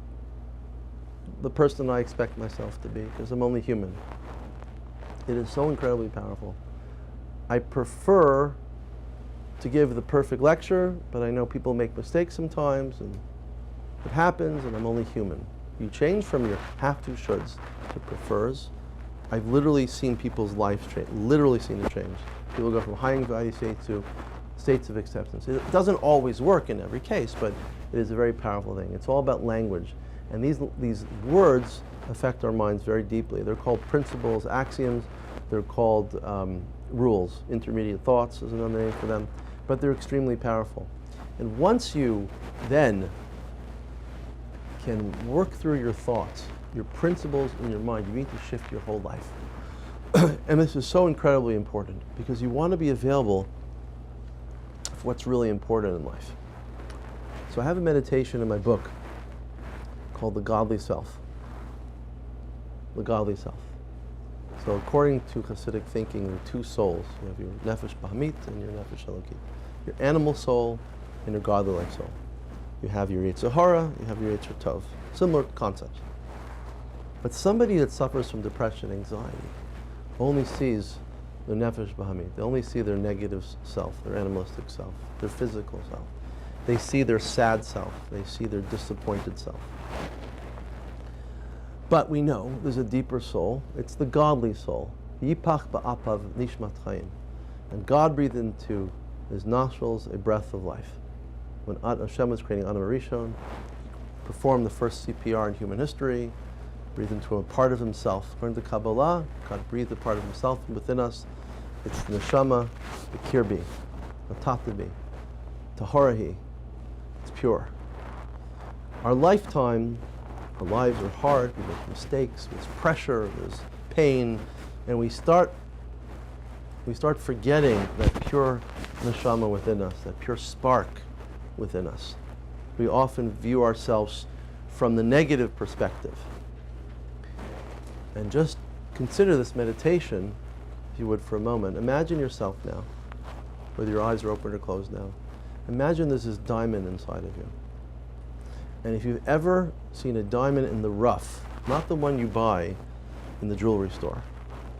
the person I expect myself to be because I'm only human. It is so incredibly powerful. I prefer to give the perfect lecture, but I know people make mistakes sometimes, and it happens, and I'm only human. You change from your have to, shoulds to prefers. I've literally seen people's lives change, literally seen it change. People go from high anxiety states to states of acceptance. It doesn't always work in every case, but it is a very powerful thing. It's all about language. And these words affect our minds very deeply. They're called principles, axioms. They're called rules. Intermediate thoughts is another name for them. But they're extremely powerful. And once you then can work through your thoughts, your principles in your mind, you need to shift your whole life. And this is so incredibly important because you want to be available for what's really important in life. So I have a meditation in my book called The Godly Self. The Godly Self. So according to Hasidic thinking, there are two souls. You have your nefesh bahamit and your nefesh elokit. Your animal soul and your godly-like soul. You have your Yetzer Hara, you have your Yetzer Tov. Similar concepts. But somebody that suffers from depression, anxiety, only sees their nefesh bahamit. They only see their negative self, their animalistic self, their physical self. They see their sad self. They see their disappointed self. But we know there's a deeper soul. It's the godly soul. Yipach ba'apav nishmat chayim. And God breathed into his nostrils a breath of life. When Hashem was creating Adam Rishon, performed the first CPR in human history, breathed into a part of himself. According to Kabbalah, God breathed a part of himself within us. It's the neshama, the kirbi, the tatabi, tahorahi. It's pure. Our lifetime, our lives are hard. We make mistakes. There's pressure. There's pain, and we start forgetting that pure neshama within us, that pure spark within us. We often view ourselves from the negative perspective. And just consider this meditation, if you would, for a moment. Imagine yourself now, whether your eyes are open or closed now. Imagine there's this diamond inside of you. And if you've ever seen a diamond in the rough, not the one you buy in the jewelry store,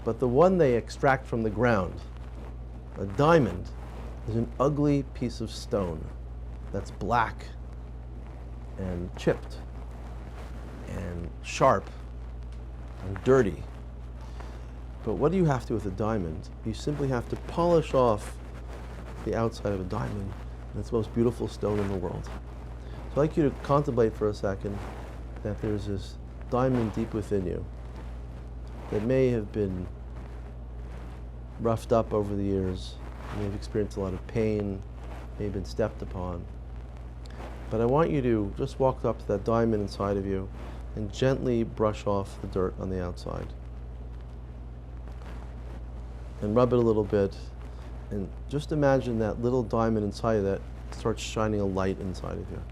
but the one they extract from the ground, a diamond is an ugly piece of stone that's black and chipped and sharp and dirty. But what do you have to do with a diamond? You simply have to polish off the outside of a diamond, and it's the most beautiful stone in the world. So I'd like you to contemplate for a second that there's this diamond deep within you that may have been roughed up over the years. You may have experienced a lot of pain, may have been stepped upon. But I want you to just walk up to that diamond inside of you and gently brush off the dirt on the outside. And rub it a little bit, and just imagine that little diamond inside of that starts shining a light inside of you.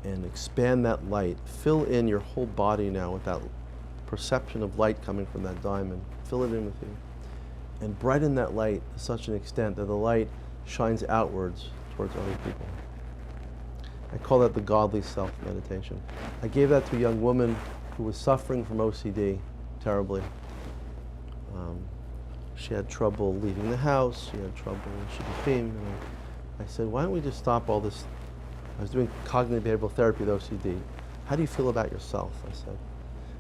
and expand that light. Fill in your whole body now with that perception of light coming from that diamond. Fill it in with you. And brighten that light to such an extent that the light shines outwards towards other people. I call that the godly self meditation. I gave that to a young woman who was suffering from OCD terribly. She had trouble leaving the house, she had trouble shidduchim, and I said, why don't we just stop all this? I was doing cognitive behavioral therapy with OCD. How do you feel about yourself? I said.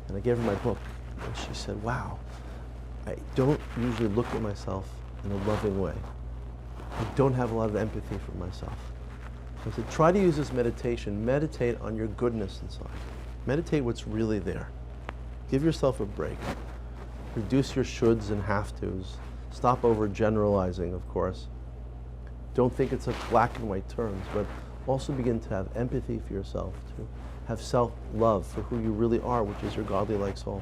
And I gave her my book, and she said, wow, I don't usually look at myself in a loving way. I don't have a lot of empathy for myself. So I said, try to use this meditation. Meditate on your goodness inside. Meditate what's really there. Give yourself a break. Reduce your shoulds and have-tos. Stop overgeneralizing, of course. Don't think it's such black and white terms, but also begin to have empathy for yourself, to have self-love for who you really are, which is your godly-like soul.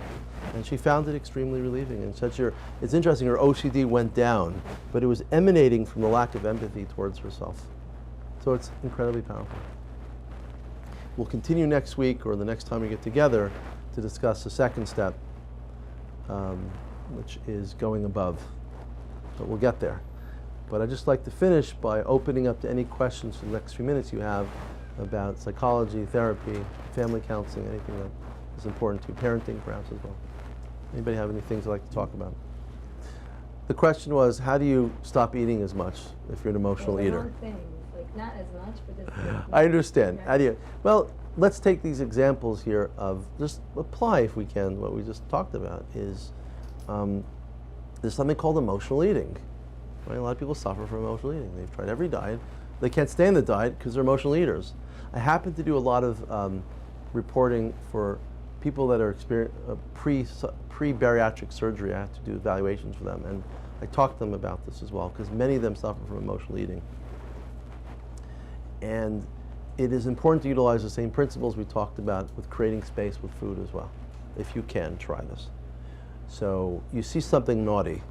And she found it extremely relieving. And it's interesting, her OCD went down, but it was emanating from the lack of empathy towards herself. So it's incredibly powerful. We'll continue next week or the next time we get together to discuss the second step, which is going above. But we'll get there. But I'd just like to finish by opening up to any questions for the next few minutes you have about psychology, therapy, family counseling, anything that is important to you, parenting perhaps as well. Anybody have any things they'd like to talk about? The question was, how do you stop eating as much if you're an emotional eater? Wrong things, like not as much, but just I understand. How do you? Well, let's take these examples here of just apply, if we can, what we just talked about is there's something called emotional eating. Right? A lot of people suffer from emotional eating. They've tried every diet. They can't stand the diet because they're emotional eaters. I happen to do a lot of reporting for people that are pre-bariatric surgery. I have to do evaluations for them, and I talk to them about this as well because many of them suffer from emotional eating. And it is important to utilize the same principles we talked about with creating space with food as well. If you can, try this. So you see something naughty,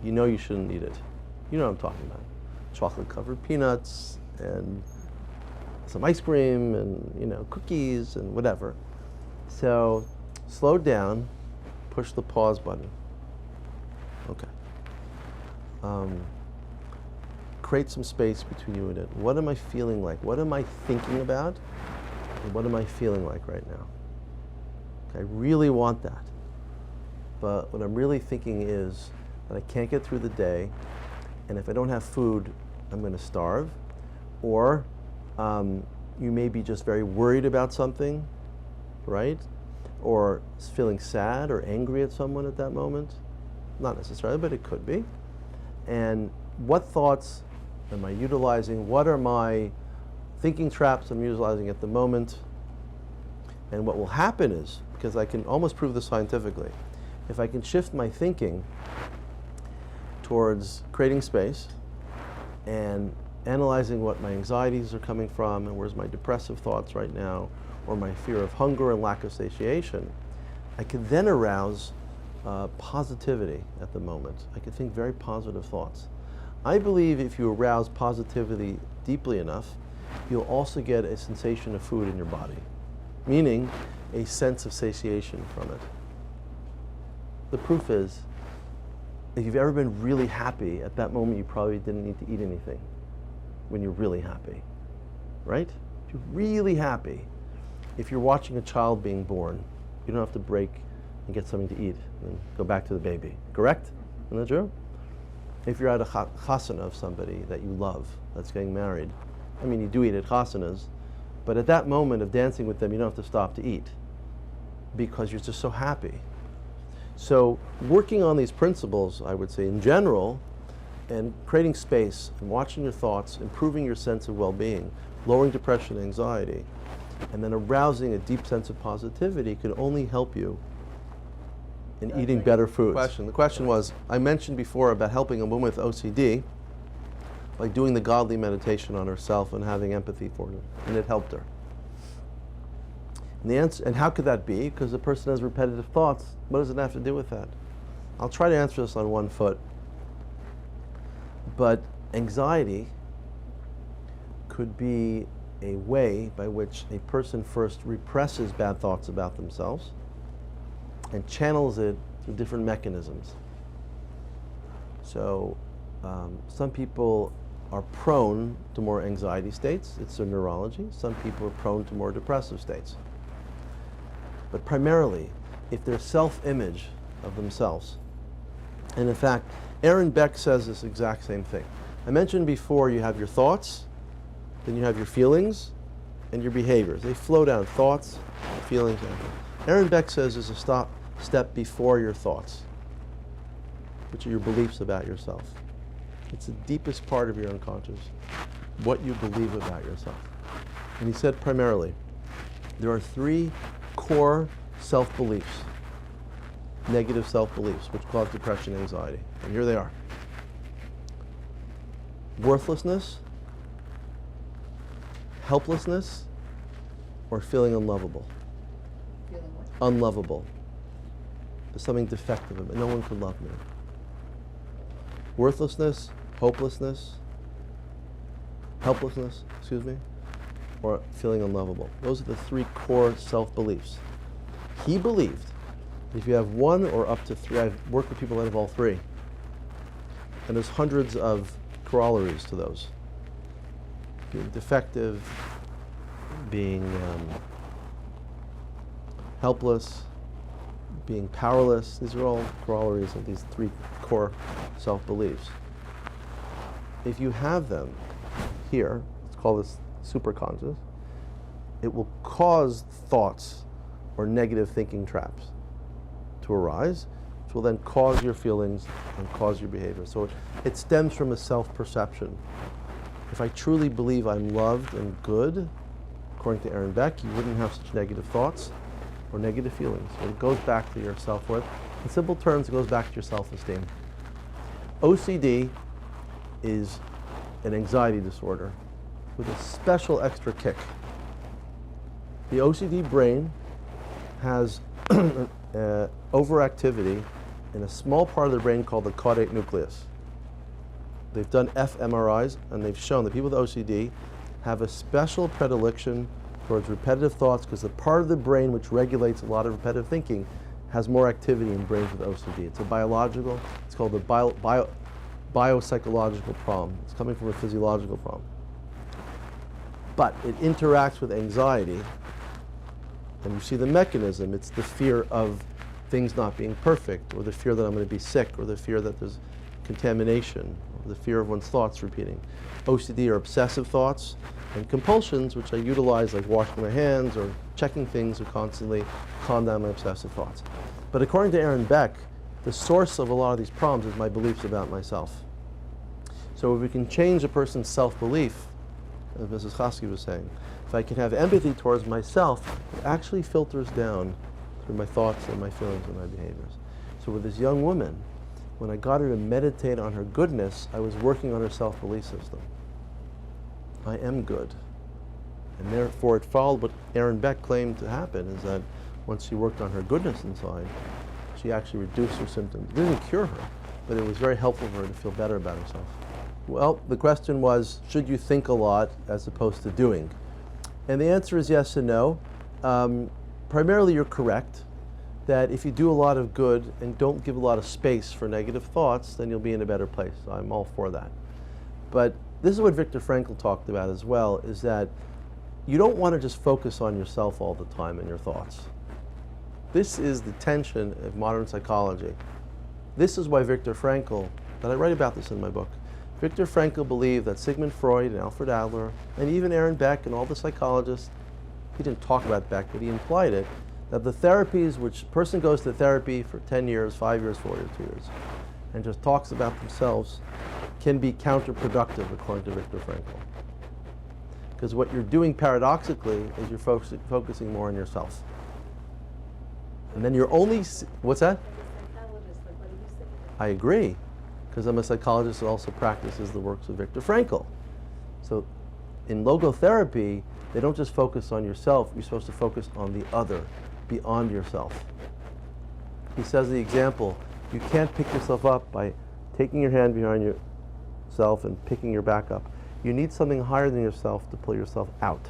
you know you shouldn't eat it. You know what I'm talking about. Chocolate-covered peanuts and some ice cream and cookies and whatever. So slow down, push the pause button. Okay. Create some space between you and it. What am I feeling like? What am I thinking about? And what am I feeling like right now? Okay, I really want that. But what I'm really thinking is that I can't get through the day, and if I don't have food, I'm going to starve. Or you may be just very worried about something, right? Or feeling sad or angry at someone at that moment. Not necessarily, but it could be. And what thoughts am I utilizing? What are my thinking traps I'm utilizing at the moment? And what will happen is, because I can almost prove this scientifically, if I can shift my thinking towards creating space and analyzing what my anxieties are coming from and where's my depressive thoughts right now, or my fear of hunger and lack of satiation, I can then arouse positivity at the moment. I can think very positive thoughts. I believe if you arouse positivity deeply enough, you'll also get a sensation of food in your body, meaning a sense of satiation from it. The proof is, if you've ever been really happy, at that moment you probably didn't need to eat anything when you're really happy, right? If you're really happy, if you're watching a child being born, you don't have to break and get something to eat and go back to the baby, correct? Isn't that true? If you're at a chasana of somebody that you love that's getting married, I mean, you do eat at chasanas, but at that moment of dancing with them, you don't have to stop to eat because you're just so happy. So working on these principles, I would say in general, and creating space and watching your thoughts, improving your sense of well-being, lowering depression and anxiety, and then arousing a deep sense of positivity can only help you in eating better foods. The question was, I mentioned before about helping a woman with OCD by doing the godly meditation on herself and having empathy for her, and it helped her. And the answer, and how could that be? Because the person has repetitive thoughts. What does it have to do with that? I'll try to answer this on one foot. But anxiety could be a way by which a person first represses bad thoughts about themselves and channels it through different mechanisms. So some people are prone to more anxiety states. It's their neurology. Some people are prone to more depressive states. But primarily, if their self-image of themselves, and in fact, Aaron Beck says this exact same thing. I mentioned before you have your thoughts, then you have your feelings, and your behaviors. They flow down, thoughts, feelings. Aaron Beck says there's a step before your thoughts, which are your beliefs about yourself. It's the deepest part of your unconscious, what you believe about yourself. And he said primarily, there are three core self-beliefs, negative self-beliefs, which cause depression and anxiety. And here they are. Worthlessness, helplessness, or feeling unlovable. Feeling what? Unlovable. There's something defective in me. No one could love me. Worthlessness, hopelessness, helplessness, or feeling unlovable. Those are the three core self-beliefs. He believed if you have one or up to three, I've worked with people that have all three, and there's hundreds of corollaries to those. Being defective, being helpless, being powerless. These are all corollaries of these three core self-beliefs. If you have them here, let's call this superconscious, it will cause thoughts or negative thinking traps to arise, which will then cause your feelings and cause your behavior. So it stems from a self-perception. If I truly believe I'm loved and good, according to Aaron Beck, you wouldn't have such negative thoughts or negative feelings. So it goes back to your self-worth. In simple terms, it goes back to your self-esteem. OCD is an anxiety disorder with a special extra kick. The OCD brain has overactivity in a small part of the brain called the caudate nucleus. They've done fMRIs, and they've shown that people with OCD have a special predilection towards repetitive thoughts because the part of the brain which regulates a lot of repetitive thinking has more activity in brains with OCD. It's a biological, it's called the biopsychological problem. It's coming from a physiological problem. But it interacts with anxiety, and you see the mechanism. It's the fear of things not being perfect, or the fear that I'm going to be sick, or the fear that there's contamination, or the fear of one's thoughts repeating. OCD are obsessive thoughts, and compulsions, which I utilize, like washing my hands or checking things, or constantly calm down my obsessive thoughts. But according to Aaron Beck, the source of a lot of these problems is my beliefs about myself. So if we can change a person's self-belief, as Mrs. Chasky was saying, if I can have empathy towards myself, it actually filters down through my thoughts and my feelings and my behaviors. So with this young woman, when I got her to meditate on her goodness, I was working on her self-belief system. I am good. And therefore it followed what Aaron Beck claimed to happen, is that once she worked on her goodness inside, she actually reduced her symptoms. It didn't cure her, but it was very helpful for her to feel better about herself. Well, the question was, should you think a lot as opposed to doing? And the answer is yes and no. Primarily you're correct that if you do a lot of good and don't give a lot of space for negative thoughts, then you'll be in a better place. I'm all for that. But this is what Viktor Frankl talked about as well, is that you don't want to just focus on yourself all the time and your thoughts. This is the tension of modern psychology. This is why Viktor Frankl, and I write about this in my book, Viktor Frankl believed that Sigmund Freud and Alfred Adler, and even Aaron Beck and all the psychologists, he didn't talk about Beck, but he implied it, that the therapies, which a person goes to therapy for 10 years, 5 years, 4 years, 2 years, and just talks about themselves, can be counterproductive, according to Viktor Frankl. Because what you're doing paradoxically is you're focusing more on yourself. And then you're only, what's that? I agree, because I'm a psychologist who also practices the works of Viktor Frankl. So in logotherapy, they don't just focus on yourself, you're supposed to focus on the other, beyond yourself. He says the example, you can't pick yourself up by taking your hand behind yourself and picking your back up. You need something higher than yourself to pull yourself out.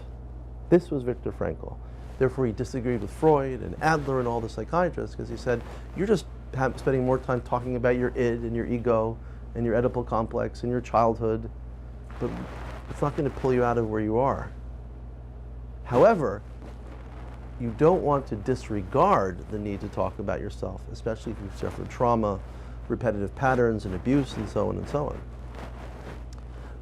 This was Viktor Frankl. Therefore, he disagreed with Freud and Adler and all the psychiatrists, because he said, you're just spending more time talking about your id and your ego and your Oedipal complex and your childhood, but it's not going to pull you out of where you are. However, you don't want to disregard the need to talk about yourself, especially if you've suffered trauma, repetitive patterns, and abuse, and so on and so on.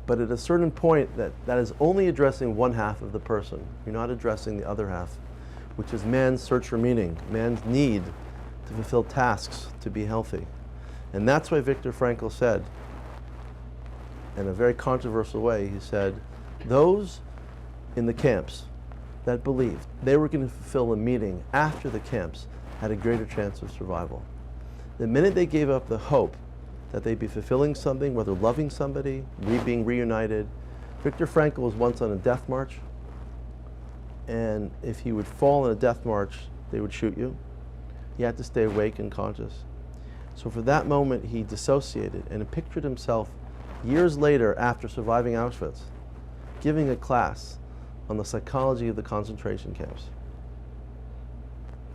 But at a certain point, that is only addressing one half of the person. You're not addressing the other half, which is man's search for meaning, man's need to fulfill tasks to be healthy. And that's why Viktor Frankl said, in a very controversial way, he said, those in the camps that believed they were going to fulfill a meaning after the camps had a greater chance of survival. The minute they gave up the hope that they'd be fulfilling something, whether loving somebody, being reunited. Viktor Frankl was once on a death march, and if he would fall in a death march, they would shoot you. He had to stay awake and conscious. So for that moment, he dissociated and pictured himself years later, after surviving Auschwitz, giving a class on the psychology of the concentration camps.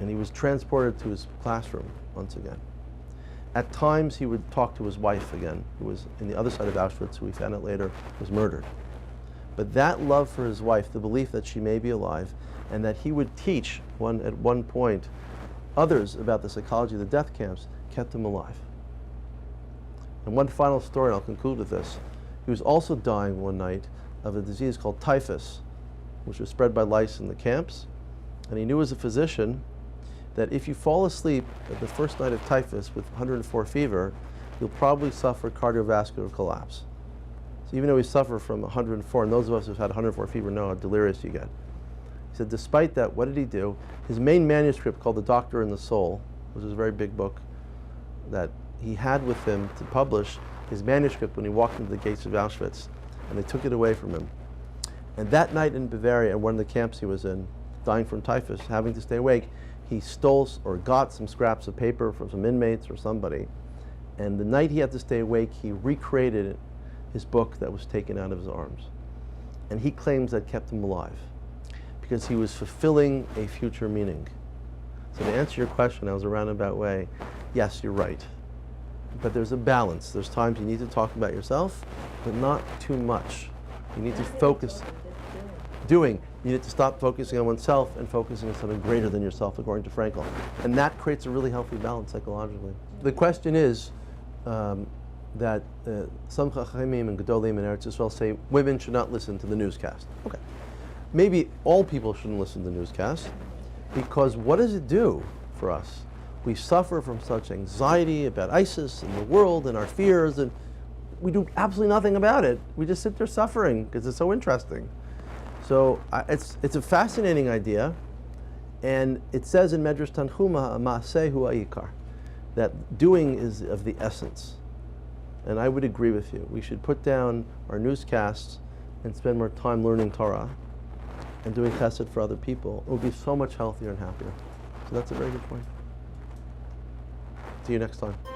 And he was transported to his classroom once again. At times, he would talk to his wife again, who was in the other side of Auschwitz, who we found out later was murdered. But that love for his wife, the belief that she may be alive, and that he would teach at one point others about the psychology of the death camps, kept him alive. And one final story, and I'll conclude with this. He was also dying one night of a disease called typhus, which was spread by lice in the camps. And he knew as a physician that if you fall asleep at the first night of typhus with 104 fever, you'll probably suffer cardiovascular collapse. So even though he suffered from 104, and those of us who've had 104 fever know how delirious you get. He said, despite that, what did he do? His main manuscript, called The Doctor and the Soul, which is a very big book that he had with him to publish his manuscript when he walked into the gates of Auschwitz, and they took it away from him. And that night in Bavaria, in one of the camps he was in, dying from typhus, having to stay awake, he stole or got some scraps of paper from some inmates or somebody, and the night he had to stay awake, he recreated his book that was taken out of his arms. And he claims that kept him alive, because he was fulfilling a future meaning. So to answer your question, that was a roundabout way, yes, you're right. But there's a balance. There's times you need to talk about yourself, but not too much. You need to focus. Doing. You need to stop focusing on oneself and focusing on something greater than yourself, according to Frankl. And that creates a really healthy balance psychologically. The question is that some Chachamim and Gedolim in Eretz Yisrael say women should not listen to the newscast. Okay. Maybe all people shouldn't listen to the newscast, because what does it do for us? We suffer from such anxiety about ISIS and the world and our fears, and we do absolutely nothing about it. We just sit there suffering because it's so interesting. So it's a fascinating idea, and it says in Medrash Tanchuma, Ma'aseh hu ha'ikar, that doing is of the essence. And I would agree with you. We should put down our newscasts and spend more time learning Torah and doing chesed for other people. It would be so much healthier and happier. So that's a very good point. See you next time.